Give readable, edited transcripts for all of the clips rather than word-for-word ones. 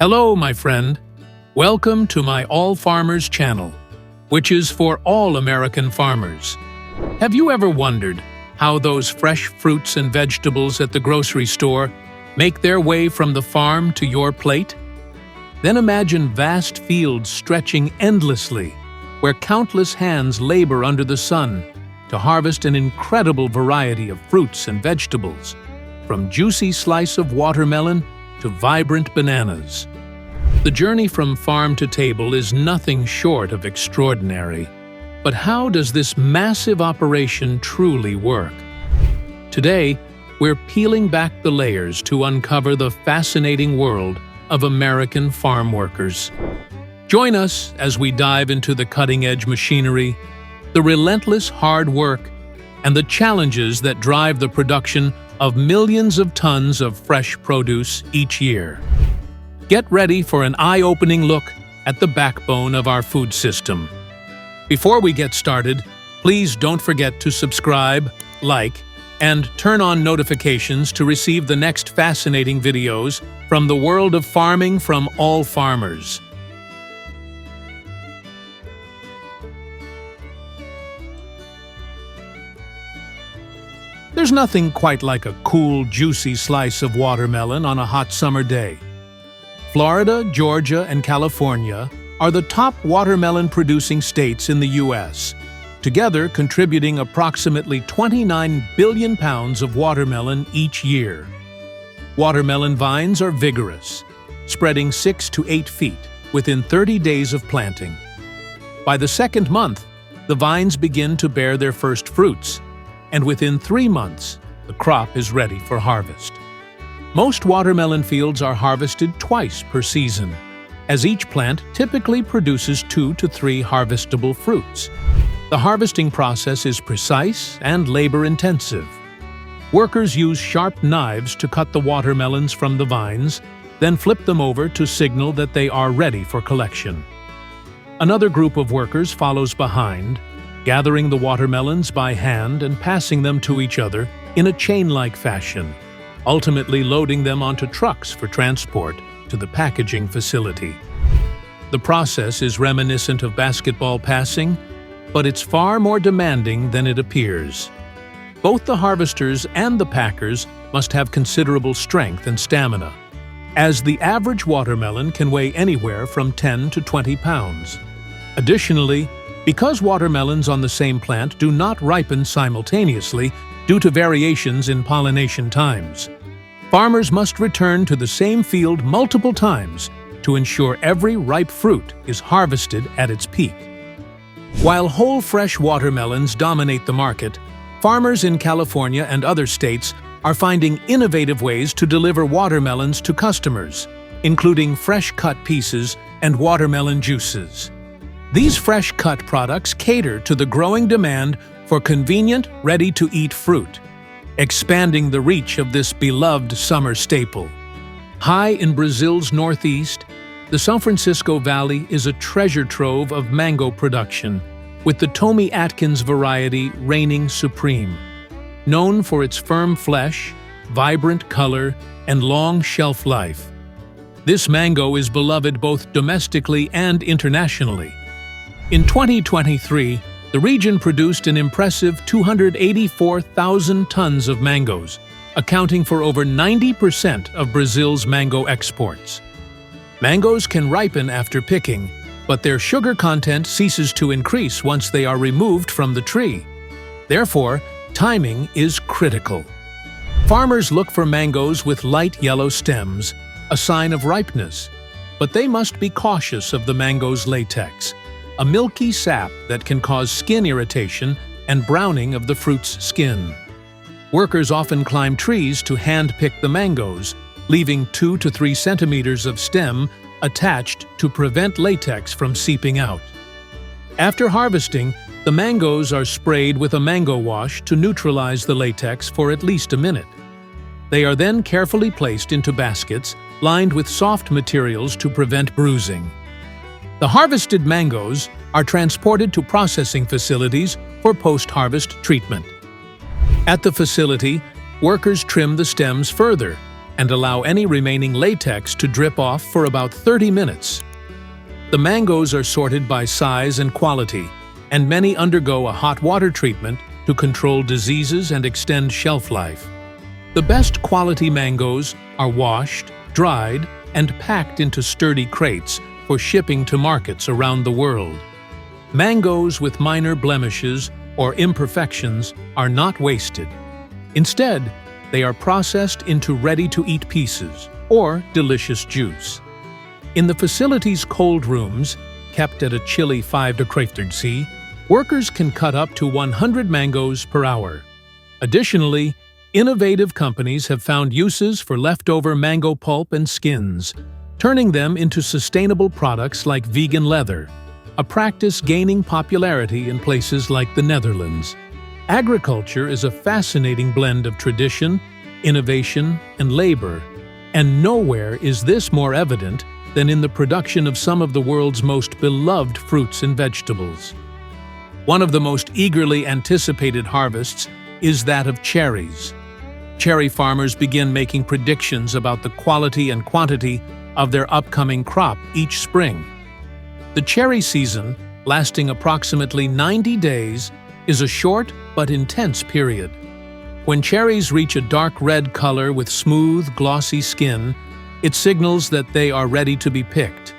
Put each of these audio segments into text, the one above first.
Hello, my friend. Welcome to my All Farmers channel, which is for all American farmers. Have you ever wondered how those fresh fruits and vegetables at the grocery store make their way from the farm to your plate? Then imagine vast fields stretching endlessly, where countless hands labor under the sun to harvest an incredible variety of fruits and vegetables, from juicy slice of watermelon to vibrant bananas. The journey from farm to table is nothing short of extraordinary. But how does this massive operation truly work? Today, we're peeling back the layers to uncover the fascinating world of American farm workers. Join us as we dive into the cutting-edge machinery, the relentless hard work, and the challenges that drive the production of millions of tons of fresh produce each year. Get ready for an eye-opening look at the backbone of our food system. Before we get started, please don't forget to subscribe, like, and turn on notifications to receive the next fascinating videos from the world of farming from all farmers. There's nothing quite like a cool, juicy slice of watermelon on a hot summer day. Florida, Georgia, and California are the top watermelon-producing states in the U.S., together contributing approximately 29 billion pounds of watermelon each year. Watermelon vines are vigorous, spreading 6 to 8 feet within 30 days of planting. By the second month, the vines begin to bear their first fruits, and within 3 months, the crop is ready for harvest. Most watermelon fields are harvested twice per season, as each plant typically produces 2 to 3 harvestable fruits. The harvesting process is precise and labor-intensive. Workers use sharp knives to cut the watermelons from the vines, then flip them over to signal that they are ready for collection. Another group of workers follows behind, gathering the watermelons by hand and passing them to each other in a chain-like fashion, ultimately loading them onto trucks for transport to the packaging facility. The process is reminiscent of basketball passing, but it's far more demanding than it appears. Both the harvesters and the packers must have considerable strength and stamina, as the average watermelon can weigh anywhere from 10 to 20 pounds. Additionally, because watermelons on the same plant do not ripen simultaneously due to variations in pollination times, farmers must return to the same field multiple times to ensure every ripe fruit is harvested at its peak. While whole fresh watermelons dominate the market, farmers in California and other states are finding innovative ways to deliver watermelons to customers, including fresh-cut pieces and watermelon juices. These fresh-cut products cater to the growing demand for convenient, ready-to-eat fruit, expanding the reach of this beloved summer staple. High in Brazil's northeast, the San Francisco Valley is a treasure trove of mango production, with the Tommy Atkins variety reigning supreme. Known for its firm flesh, vibrant color, and long shelf life, this mango is beloved both domestically and internationally. In 2023, the region produced an impressive 284,000 tons of mangoes, accounting for over 90% of Brazil's mango exports. Mangoes can ripen after picking, but their sugar content ceases to increase once they are removed from the tree. Therefore, timing is critical. Farmers look for mangoes with light yellow stems, a sign of ripeness, but they must be cautious of the mango's latex, a milky sap that can cause skin irritation and browning of the fruit's skin. Workers often climb trees to hand-pick the mangoes, leaving 2 to 3 centimeters of stem attached to prevent latex from seeping out. After harvesting, the mangoes are sprayed with a mango wash to neutralize the latex for at least a minute. They are then carefully placed into baskets lined with soft materials to prevent bruising. The harvested mangoes are transported to processing facilities for post-harvest treatment. At the facility, workers trim the stems further and allow any remaining latex to drip off for about 30 minutes. The mangoes are sorted by size and quality, and many undergo a hot water treatment to control diseases and extend shelf life. The best quality mangoes are washed, dried, and packed into sturdy crates for shipping to markets around the world. Mangoes with minor blemishes or imperfections are not wasted. Instead, they are processed into ready-to-eat pieces or delicious juice. In the facility's cold rooms, kept at a chilly 5°C, workers can cut up to 100 mangoes per hour. Additionally, innovative companies have found uses for leftover mango pulp and skins, turning them into sustainable products like vegan leather, a practice gaining popularity in places like the Netherlands. Agriculture is a fascinating blend of tradition, innovation, and labor, and nowhere is this more evident than in the production of some of the world's most beloved fruits and vegetables. One of the most eagerly anticipated harvests is that of cherries. Cherry farmers begin making predictions about the quality and quantity of their upcoming crop each spring. The cherry season, lasting approximately 90 days, is a short but intense period. When cherries reach a dark red color with smooth, glossy skin, it signals that they are ready to be picked.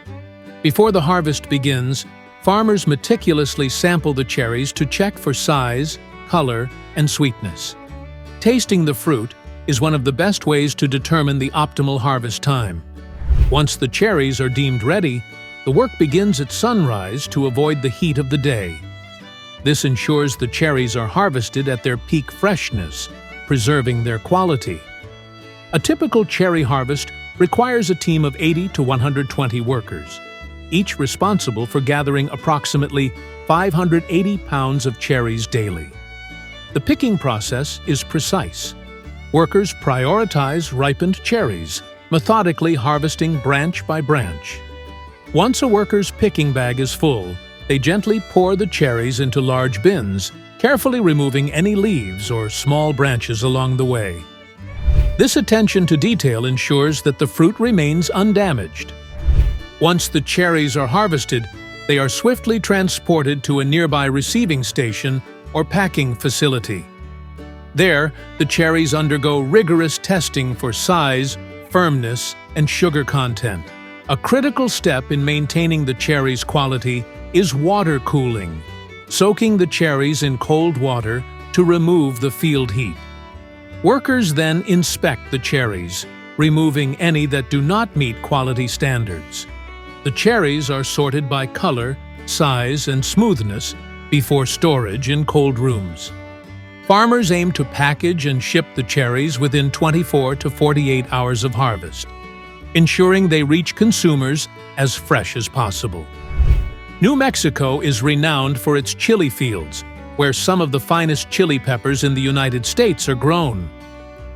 Before the harvest begins, farmers meticulously sample the cherries to check for size, color, and sweetness. Tasting the fruit is one of the best ways to determine the optimal harvest time. Once the cherries are deemed ready, the work begins at sunrise to avoid the heat of the day. This ensures the cherries are harvested at their peak freshness, preserving their quality. A typical cherry harvest requires a team of 80 to 120 workers, each responsible for gathering approximately 580 pounds of cherries daily. The picking process is precise. Workers prioritize ripened cherries, methodically harvesting branch by branch. Once a worker's picking bag is full, they gently pour the cherries into large bins, carefully removing any leaves or small branches along the way. This attention to detail ensures that the fruit remains undamaged. Once the cherries are harvested, they are swiftly transported to a nearby receiving station or packing facility. There, the cherries undergo rigorous testing for size, firmness, and sugar content. A critical step in maintaining the cherries' quality is water cooling, soaking the cherries in cold water to remove the field heat. Workers then inspect the cherries, removing any that do not meet quality standards. The cherries are sorted by color, size, and smoothness before storage in cold rooms. Farmers aim to package and ship the cherries within 24 to 48 hours of harvest, ensuring they reach consumers as fresh as possible. New Mexico is renowned for its chili fields, where some of the finest chili peppers in the United States are grown.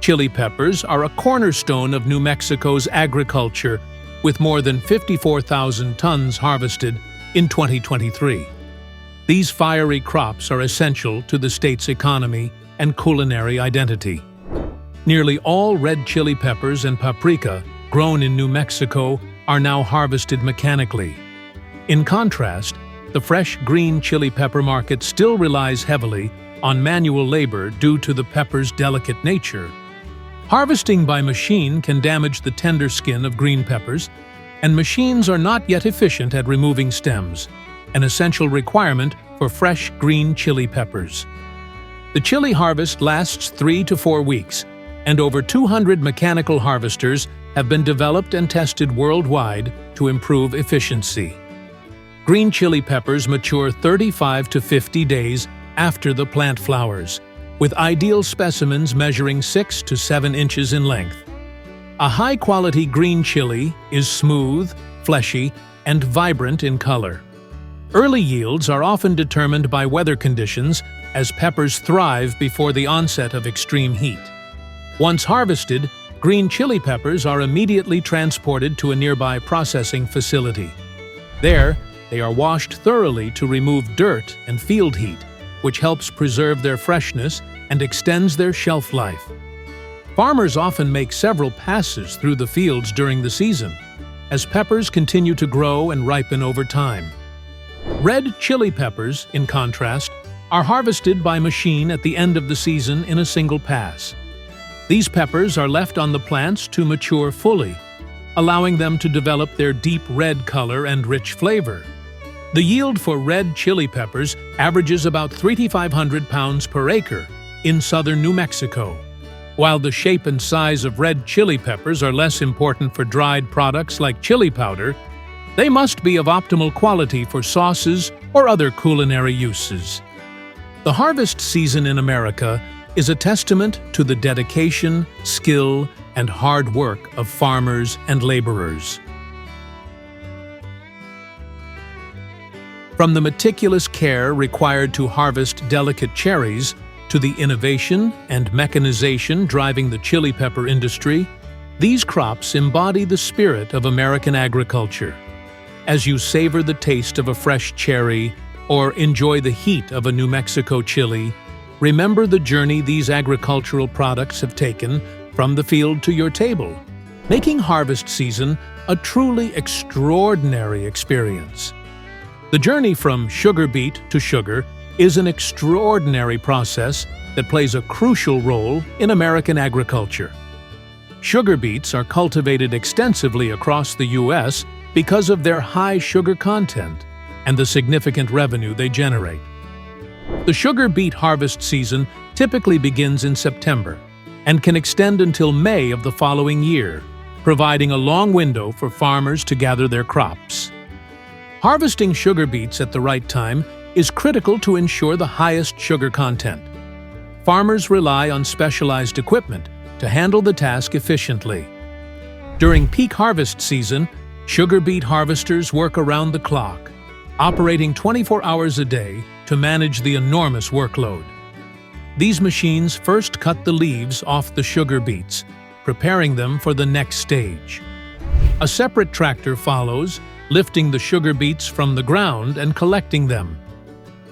Chili peppers are a cornerstone of New Mexico's agriculture, with more than 54,000 tons harvested in 2023. These fiery crops are essential to the state's economy and culinary identity. Nearly all red chili peppers and paprika grown in New Mexico are now harvested mechanically. In contrast, the fresh green chili pepper market still relies heavily on manual labor due to the pepper's delicate nature. Harvesting by machine can damage the tender skin of green peppers, and machines are not yet efficient at removing stems, an essential requirement for fresh green chili peppers. The chili harvest lasts 3 to 4 weeks, and over 200 mechanical harvesters have been developed and tested worldwide to improve efficiency. Green chili peppers mature 35 to 50 days after the plant flowers, with ideal specimens measuring 6 to 7 inches in length. A high-quality green chili is smooth, fleshy, and vibrant in color. Early yields are often determined by weather conditions, as peppers thrive before the onset of extreme heat. Once harvested, green chili peppers are immediately transported to a nearby processing facility. There, they are washed thoroughly to remove dirt and field heat, which helps preserve their freshness and extends their shelf life. Farmers often make several passes through the fields during the season, as peppers continue to grow and ripen over time. Red chili peppers, in contrast, are harvested by machine at the end of the season in a single pass. These peppers are left on the plants to mature fully, allowing them to develop their deep red color and rich flavor. The yield for red chili peppers averages about 3,500 pounds per acre in southern New Mexico. While the shape and size of red chili peppers are less important for dried products like chili powder, they must be of optimal quality for sauces or other culinary uses. The harvest season in America is a testament to the dedication, skill, and hard work of farmers and laborers. From the meticulous care required to harvest delicate cherries, to the innovation and mechanization driving the chili pepper industry, these crops embody the spirit of American agriculture. As you savor the taste of a fresh cherry or enjoy the heat of a New Mexico chili, remember the journey these agricultural products have taken from the field to your table, making harvest season a truly extraordinary experience. The journey from sugar beet to sugar is an extraordinary process that plays a crucial role in American agriculture. Sugar beets are cultivated extensively across the U.S. because of their high sugar content and the significant revenue they generate. The sugar beet harvest season typically begins in September and can extend until May of the following year, providing a long window for farmers to gather their crops. Harvesting sugar beets at the right time is critical to ensure the highest sugar content. Farmers rely on specialized equipment to handle the task efficiently. During peak harvest season, sugar beet harvesters work around the clock, operating 24 hours a day to manage the enormous workload. These machines first cut the leaves off the sugar beets, preparing them for the next stage. A separate tractor follows, lifting the sugar beets from the ground and collecting them.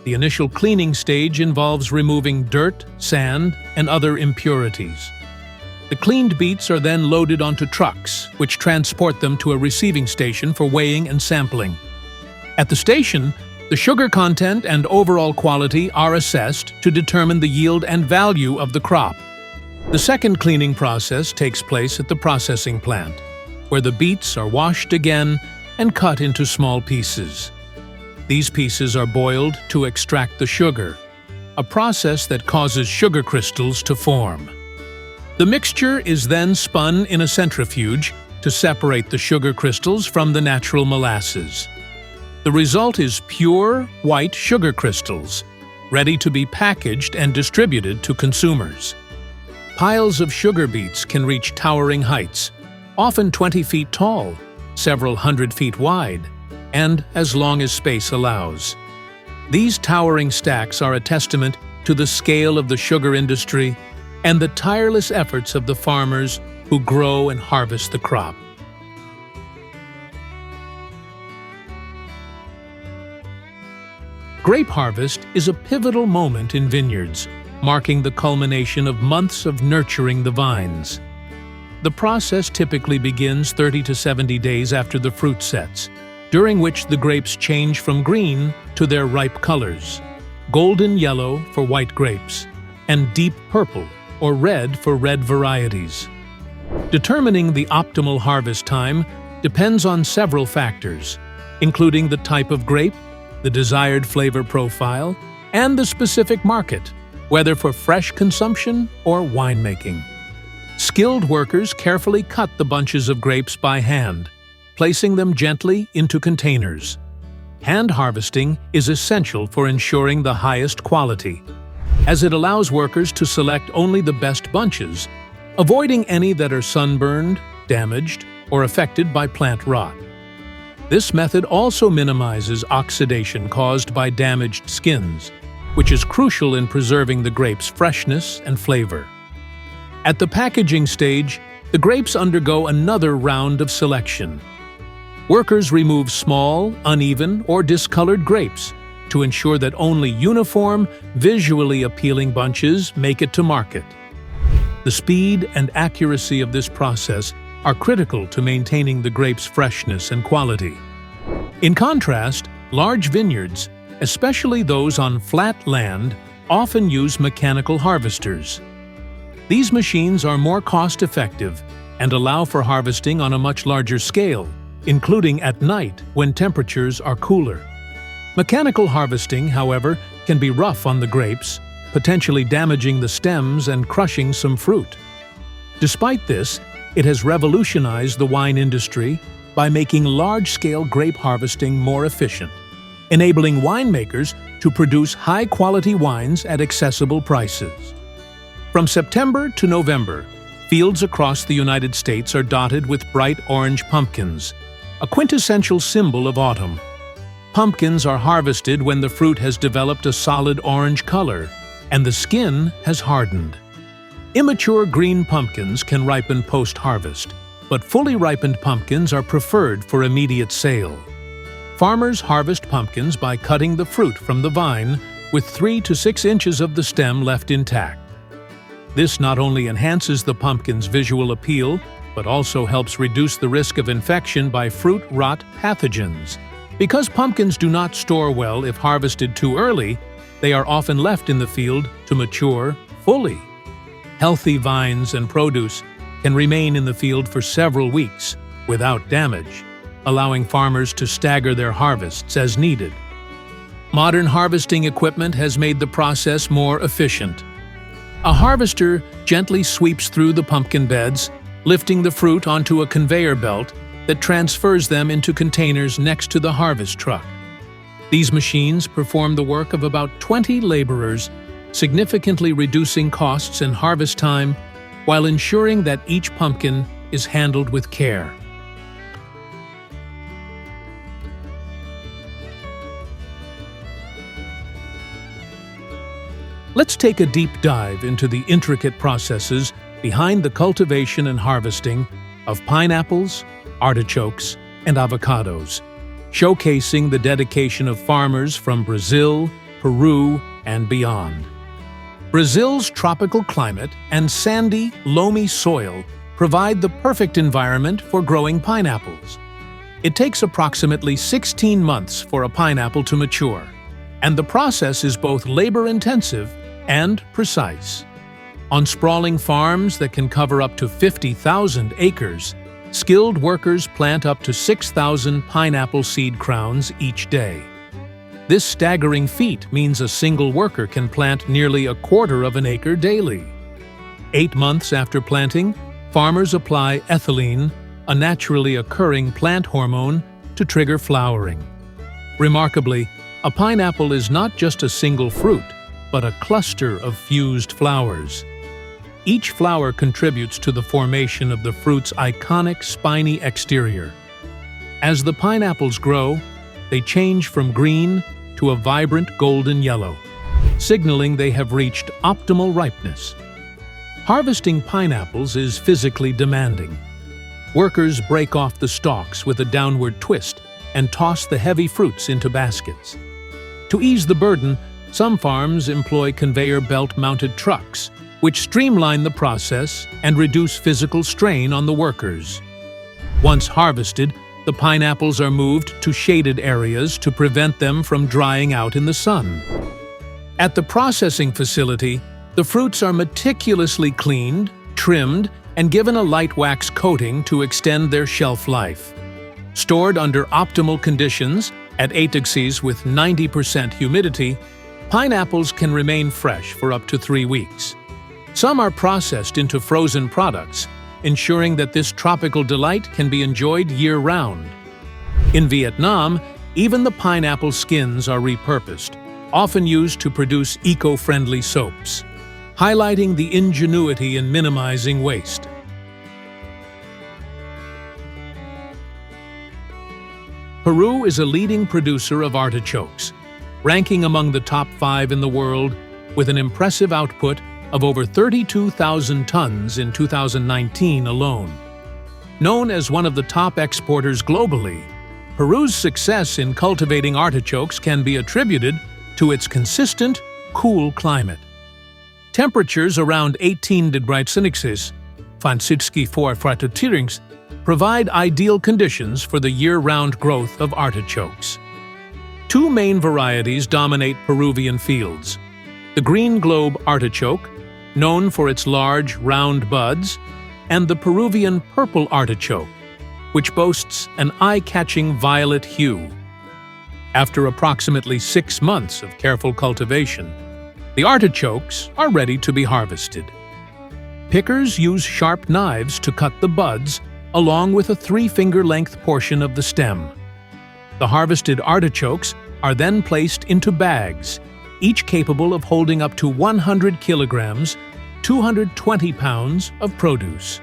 The initial cleaning stage involves removing dirt, sand, and other impurities. The cleaned beets are then loaded onto trucks, which transport them to a receiving station for weighing and sampling. At the station, the sugar content and overall quality are assessed to determine the yield and value of the crop. The second cleaning process takes place at the processing plant, where the beets are washed again and cut into small pieces. These pieces are boiled to extract the sugar, a process that causes sugar crystals to form. The mixture is then spun in a centrifuge to separate the sugar crystals from the natural molasses. The result is pure, white sugar crystals, ready to be packaged and distributed to consumers. Piles of sugar beets can reach towering heights, often 20 feet tall, several hundred feet wide, and as long as space allows. These towering stacks are a testament to the scale of the sugar industry and the tireless efforts of the farmers who grow and harvest the crop. Grape harvest is a pivotal moment in vineyards, marking the culmination of months of nurturing the vines. The process typically begins 30 to 70 days after the fruit sets, during which the grapes change from green to their ripe colors, golden yellow for white grapes, and deep purple or red for red varieties. Determining the optimal harvest time depends on several factors, including the type of grape, the desired flavor profile, and the specific market, whether for fresh consumption or winemaking. Skilled workers carefully cut the bunches of grapes by hand, placing them gently into containers. Hand harvesting is essential for ensuring the highest quality, as it allows workers to select only the best bunches, avoiding any that are sunburned, damaged, or affected by plant rot. This method also minimizes oxidation caused by damaged skins, which is crucial in preserving the grape's freshness and flavor. At the packaging stage, the grapes undergo another round of selection. Workers remove small, uneven, or discolored grapes to ensure that only uniform, visually appealing bunches make it to market. The speed and accuracy of this process are critical to maintaining the grape's freshness and quality. In contrast, large vineyards, especially those on flat land, often use mechanical harvesters. These machines are more cost-effective and allow for harvesting on a much larger scale, including at night when temperatures are cooler. Mechanical harvesting, however, can be rough on the grapes, potentially damaging the stems and crushing some fruit. Despite this, it has revolutionized the wine industry by making large-scale grape harvesting more efficient, enabling winemakers to produce high-quality wines at accessible prices. From September to November, fields across the United States are dotted with bright orange pumpkins, a quintessential symbol of autumn. Pumpkins are harvested when the fruit has developed a solid orange color and the skin has hardened. Immature green pumpkins can ripen post-harvest, but fully ripened pumpkins are preferred for immediate sale. Farmers harvest pumpkins by cutting the fruit from the vine with 3 to 6 inches of the stem left intact. This not only enhances the pumpkin's visual appeal, but also helps reduce the risk of infection by fruit rot pathogens. Because pumpkins do not store well if harvested too early, they are often left in the field to mature fully. Healthy vines and produce can remain in the field for several weeks without damage, allowing farmers to stagger their harvests as needed. Modern harvesting equipment has made the process more efficient. A harvester gently sweeps through the pumpkin beds, lifting the fruit onto a conveyor belt that transfers them into containers next to the harvest truck. These machines perform the work of about 20 laborers, significantly reducing costs and harvest time while ensuring that each pumpkin is handled with care. Let's take a deep dive into the intricate processes behind the cultivation and harvesting of pineapples, artichokes, and avocados, showcasing the dedication of farmers from Brazil, Peru, and beyond. Brazil's tropical climate and sandy, loamy soil provide the perfect environment for growing pineapples. It takes approximately 16 months for a pineapple to mature, and the process is both labor-intensive and precise. On sprawling farms that can cover up to 50,000 acres, skilled workers plant up to 6,000 pineapple seed crowns each day. This staggering feat means a single worker can plant nearly a quarter of an acre daily. 8 months after planting, farmers apply ethylene, a naturally occurring plant hormone, to trigger flowering. Remarkably, a pineapple is not just a single fruit, but a cluster of fused flowers. Each flower contributes to the formation of the fruit's iconic spiny exterior. As the pineapples grow, they change from green to a vibrant golden yellow, signaling they have reached optimal ripeness. Harvesting pineapples is physically demanding. Workers break off the stalks with a downward twist and toss the heavy fruits into baskets. To ease the burden, some farms employ conveyor belt-mounted trucks, which streamline the process and reduce physical strain on the workers. Once harvested, the pineapples are moved to shaded areas to prevent them from drying out in the sun. At the processing facility, the fruits are meticulously cleaned, trimmed, and given a light wax coating to extend their shelf life. Stored under optimal conditions, at atexes with 90% humidity, pineapples can remain fresh for up to 3 weeks. Some are processed into frozen products, ensuring that this tropical delight can be enjoyed year-round. In Vietnam, even the pineapple skins are repurposed, often used to produce eco-friendly soaps, highlighting the ingenuity in minimizing waste. Peru is a leading producer of artichokes, ranking among the top 5 in the world with an impressive output of over 32,000 tons in 2019 alone. Known as one of the top exporters globally, Peru's success in cultivating artichokes can be attributed to its consistent, cool climate. Temperatures around 18 degrees Celsius, 24 provide ideal conditions for the year-round growth of artichokes. Two main varieties dominate Peruvian fields: the green globe artichoke, known for its large, round buds, and the Peruvian purple artichoke, which boasts an eye-catching violet hue. After approximately 6 months of careful cultivation, the artichokes are ready to be harvested. Pickers use sharp knives to cut the buds along with a 3-finger-length portion of the stem. The harvested artichokes are then placed into bags, each capable of holding up to 100 kilograms, 220 pounds of produce.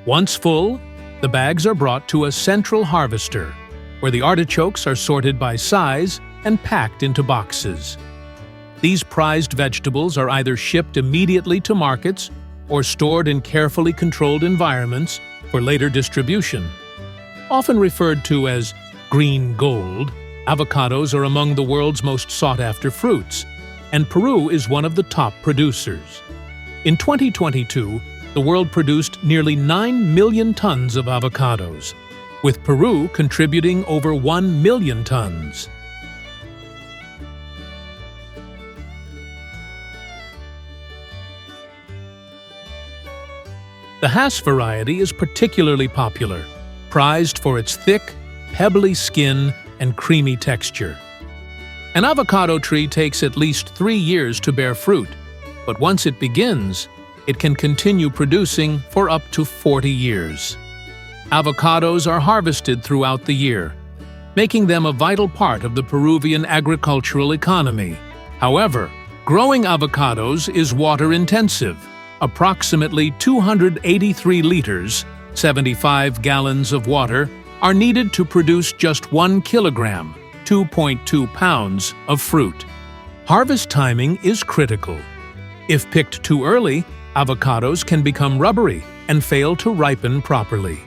Once full, the bags are brought to a central harvester, where the artichokes are sorted by size and packed into boxes. These prized vegetables are either shipped immediately to markets or stored in carefully controlled environments for later distribution. Often referred to as green gold, avocados are among the world's most sought-after fruits, and Peru is one of the top producers. In 2022, the world produced nearly 9 million tons of avocados, with Peru contributing over 1 million tons. The Hass variety is particularly popular, prized for its thick, pebbly skin and creamy texture. An avocado tree takes at least 3 years to bear fruit, but once it begins, it can continue producing for up to 40 years. Avocados are harvested throughout the year, making them a vital part of the Peruvian agricultural economy. However, growing avocados is water-intensive. Approximately 283 liters, 75 gallons of water, are needed to produce just 1 kilogram, 2.2 pounds, of fruit. Harvest timing is critical. If picked too early, avocados can become rubbery and fail to ripen properly.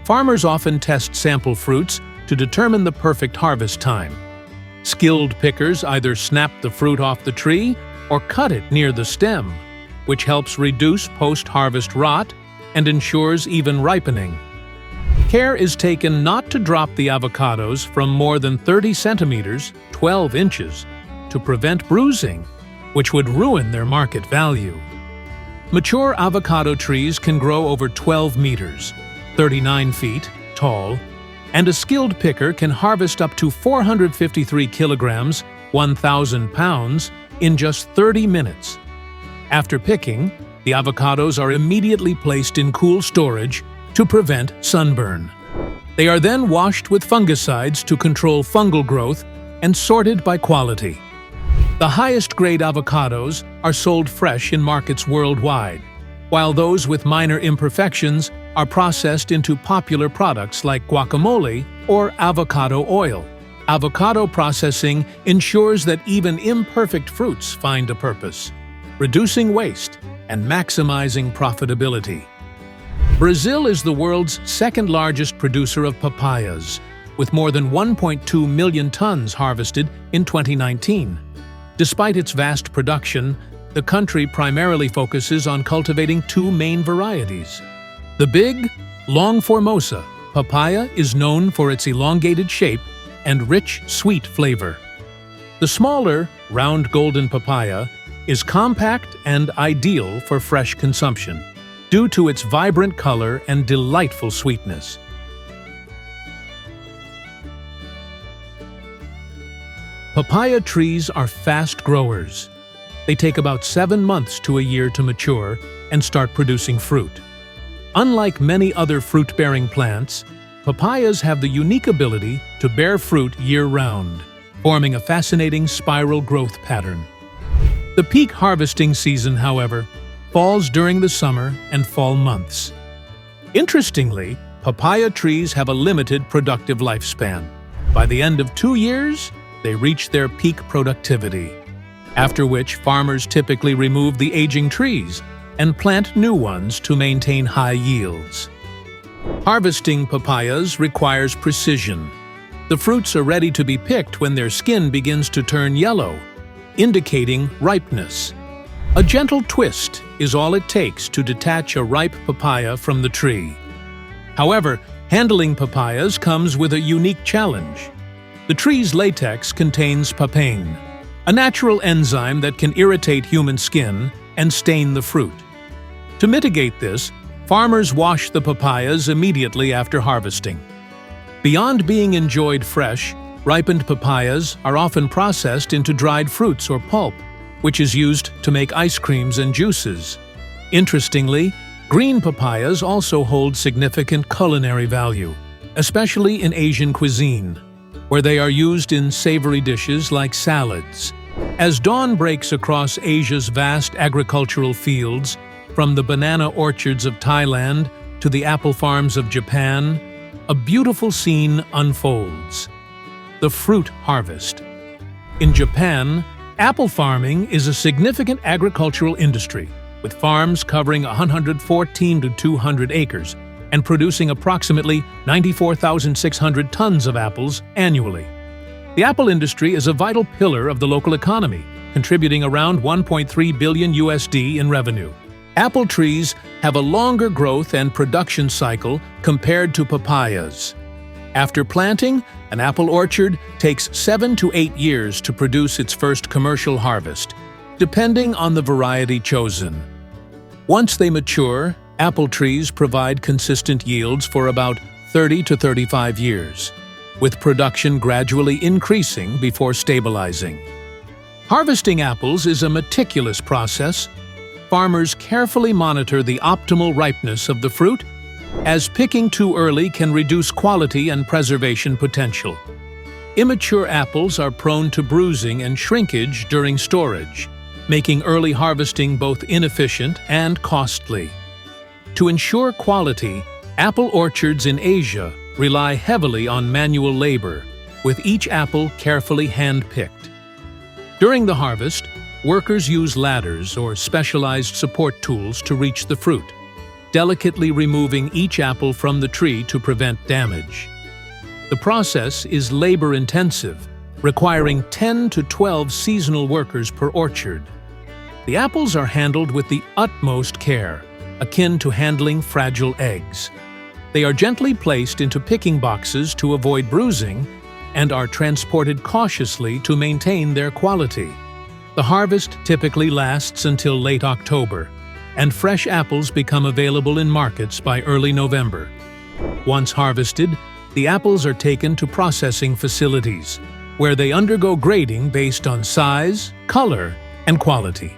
Farmers often test sample fruits to determine the perfect harvest time. Skilled pickers either snap the fruit off the tree or cut it near the stem, which helps reduce post-harvest rot and ensures even ripening. Care is taken not to drop the avocados from more than 30 centimeters, 12 inches, to prevent bruising, which would ruin their market value. Mature avocado trees can grow over 12 meters, 39 feet, tall, and a skilled picker can harvest up to 453 kilograms, 1,000 pounds, in just 30 minutes. After picking, the avocados are immediately placed in cool storage to prevent sunburn. They are then washed with fungicides to control fungal growth and sorted by quality. The highest-grade avocados are sold fresh in markets worldwide, while those with minor imperfections are processed into popular products like guacamole or avocado oil. Avocado processing ensures that even imperfect fruits find a purpose, reducing waste and maximizing profitability. Brazil is the world's second-largest producer of papayas, with more than 1.2 million tons harvested in 2019. Despite its vast production, the country primarily focuses on cultivating 2 main varieties. The big, long Formosa papaya is known for its elongated shape and rich, sweet flavor. The smaller, round golden papaya is compact and ideal for fresh consumption, due to its vibrant color and delightful sweetness. Papaya trees are fast growers. They take about 7 months to a year to mature and start producing fruit. Unlike many other fruit-bearing plants, papayas have the unique ability to bear fruit year-round, forming a fascinating spiral growth pattern. The peak harvesting season, however, falls during the summer and fall months. Interestingly, papaya trees have a limited productive lifespan. By the end of 2 years, they reach their peak productivity, after which farmers typically remove the aging trees and plant new ones to maintain high yields. Harvesting papayas requires precision. The fruits are ready to be picked when their skin begins to turn yellow, indicating ripeness. A gentle twist is all it takes to detach a ripe papaya from the tree. However, handling papayas comes with a unique challenge. The tree's latex contains papain, a natural enzyme that can irritate human skin and stain the fruit. To mitigate this, farmers wash the papayas immediately after harvesting. Beyond being enjoyed fresh, ripened papayas are often processed into dried fruits or pulp, which is used to make ice creams and juices. Interestingly, green papayas also hold significant culinary value, especially in Asian cuisine, where they are used in savory dishes like salads. As dawn breaks across Asia's vast agricultural fields, from the banana orchards of Thailand to the apple farms of Japan, a beautiful scene unfolds. The fruit harvest. In Japan, apple farming is a significant agricultural industry, with farms covering 114 to 200 acres and producing approximately 94,600 tons of apples annually. The apple industry is a vital pillar of the local economy, contributing around 1.3 billion USD in revenue. Apple trees have a longer growth and production cycle compared to papayas. After planting, an apple orchard takes 7 to 8 years to produce its first commercial harvest, depending on the variety chosen. Once they mature, apple trees provide consistent yields for about 30 to 35 years, with production gradually increasing before stabilizing. Harvesting apples is a meticulous process. Farmers carefully monitor the optimal ripeness of the fruit, as picking too early can reduce quality and preservation potential. Immature apples are prone to bruising and shrinkage during storage, making early harvesting both inefficient and costly. To ensure quality, apple orchards in Asia rely heavily on manual labor, with each apple carefully hand-picked. During the harvest, workers use ladders or specialized support tools to reach the fruit, delicately removing each apple from the tree to prevent damage. The process is labor-intensive, requiring 10 to 12 seasonal workers per orchard. The apples are handled with the utmost care, akin to handling fragile eggs. They are gently placed into picking boxes to avoid bruising and are transported cautiously to maintain their quality. The harvest typically lasts until late October, and fresh apples become available in markets by early November. Once harvested, the apples are taken to processing facilities, where they undergo grading based on size, color, and quality.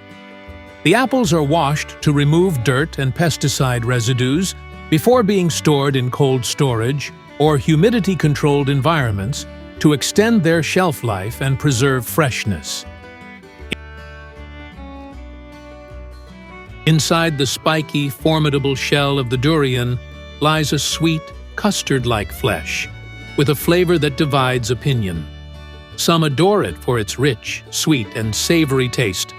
The apples are washed to remove dirt and pesticide residues before being stored in cold storage or humidity-controlled environments to extend their shelf life and preserve freshness. Inside the spiky, formidable shell of the durian lies a sweet, custard-like flesh, with a flavor that divides opinion. Some adore it for its rich, sweet, and savory taste,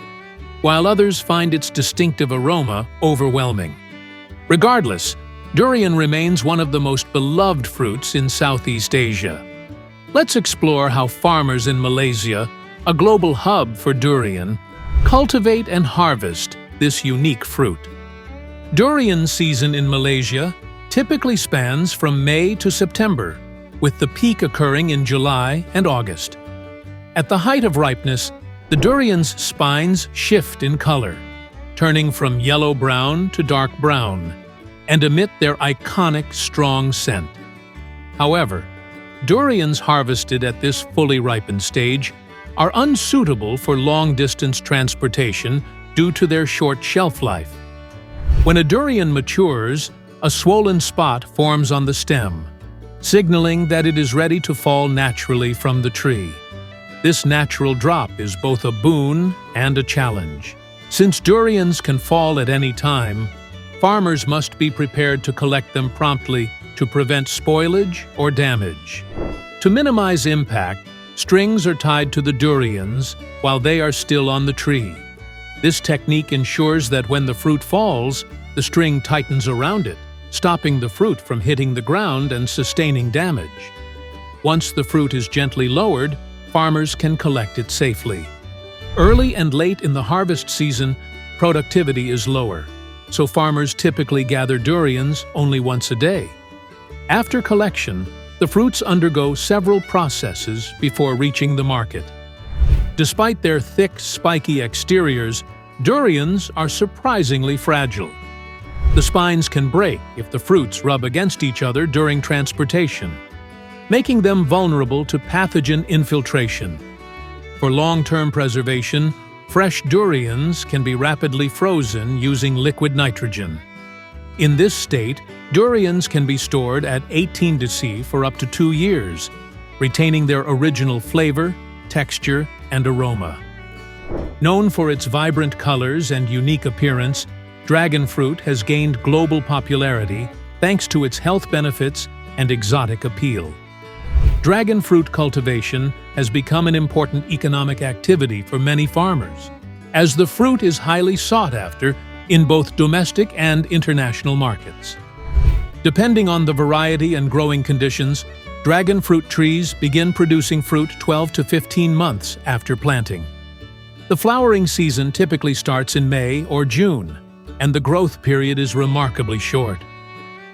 while others find its distinctive aroma overwhelming. Regardless, durian remains one of the most beloved fruits in Southeast Asia. Let's explore how farmers in Malaysia, a global hub for durian, cultivate and harvest this unique fruit. Durian season in Malaysia typically spans from May to September, with the peak occurring in July and August. At the height of ripeness, the durian's spines shift in color, turning from yellow-brown to dark brown, and emit their iconic strong scent. However, durians harvested at this fully ripened stage are unsuitable for long-distance transportation due to their short shelf life. When a durian matures, a swollen spot forms on the stem, signaling that it is ready to fall naturally from the tree. This natural drop is both a boon and a challenge. Since durians can fall at any time, farmers must be prepared to collect them promptly to prevent spoilage or damage. To minimize impact, strings are tied to the durians while they are still on the tree. This technique ensures that when the fruit falls, the string tightens around it, stopping the fruit from hitting the ground and sustaining damage. Once the fruit is gently lowered, farmers can collect it safely. Early and late in the harvest season, productivity is lower, so farmers typically gather durians only once a day. After collection, the fruits undergo several processes before reaching the market. Despite their thick, spiky exteriors, durians are surprisingly fragile. The spines can break if the fruits rub against each other during transportation, making them vulnerable to pathogen infiltration. For long-term preservation, fresh durians can be rapidly frozen using liquid nitrogen. In this state, durians can be stored at 18°C for up to 2 years, retaining their original flavor, texture, and aroma. Known for its vibrant colors and unique appearance, dragon fruit has gained global popularity thanks to its health benefits and exotic appeal. Dragon fruit cultivation has become an important economic activity for many farmers, as the fruit is highly sought after in both domestic and international markets. Depending on the variety and growing conditions, dragon fruit trees begin producing fruit 12 to 15 months after planting. The flowering season typically starts in May or June, and the growth period is remarkably short.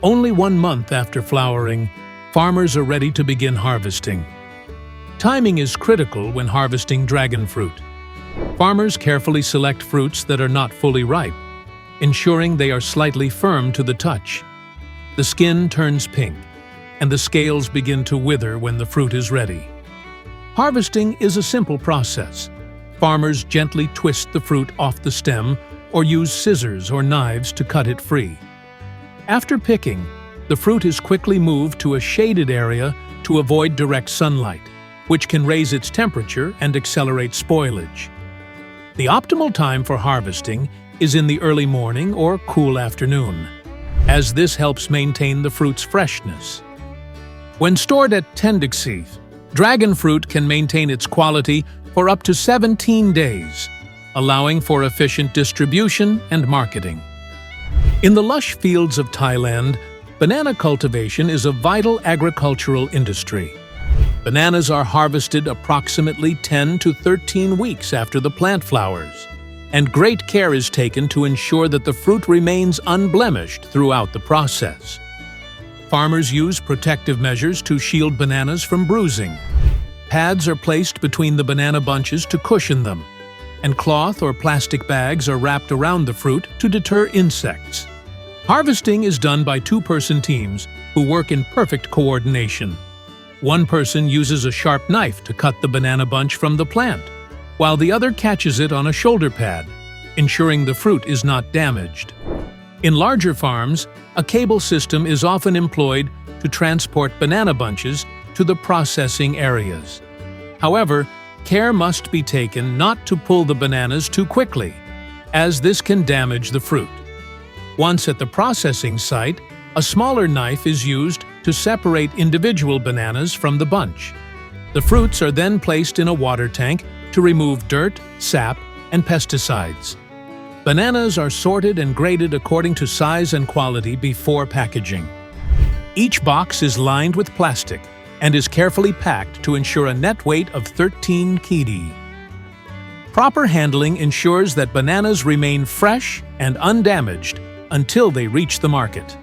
Only 1 month after flowering, farmers are ready to begin harvesting. Timing is critical when harvesting dragon fruit. Farmers carefully select fruits that are not fully ripe, ensuring they are slightly firm to the touch. The skin turns pink, and the scales begin to wither when the fruit is ready. Harvesting is a simple process. Farmers gently twist the fruit off the stem or use scissors or knives to cut it free. After picking, the fruit is quickly moved to a shaded area to avoid direct sunlight, which can raise its temperature and accelerate spoilage. The optimal time for harvesting is in the early morning or cool afternoon, as this helps maintain the fruit's freshness. When stored at 10°C, dragon fruit can maintain its quality for up to 17 days, allowing for efficient distribution and marketing. In the lush fields of Thailand, banana cultivation is a vital agricultural industry. Bananas are harvested approximately 10 to 13 weeks after the plant flowers, and great care is taken to ensure that the fruit remains unblemished throughout the process. Farmers use protective measures to shield bananas from bruising. Pads are placed between the banana bunches to cushion them, and cloth or plastic bags are wrapped around the fruit to deter insects. Harvesting is done by 2-person teams who work in perfect coordination. One person uses a sharp knife to cut the banana bunch from the plant, while the other catches it on a shoulder pad, ensuring the fruit is not damaged. In larger farms, a cable system is often employed to transport banana bunches to the processing areas. However, care must be taken not to pull the bananas too quickly, as this can damage the fruit. Once at the processing site, a smaller knife is used to separate individual bananas from the bunch. The fruits are then placed in a water tank to remove dirt, sap, and pesticides. Bananas are sorted and graded according to size and quality before packaging. Each box is lined with plastic and is carefully packed to ensure a net weight of 13 kg. Proper handling ensures that bananas remain fresh and undamaged until they reach the market.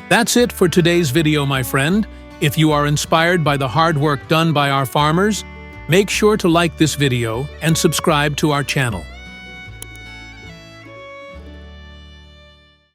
That's it for today's video, my friend. If you are inspired by the hard work done by our farmers, make sure to like this video and subscribe to our channel.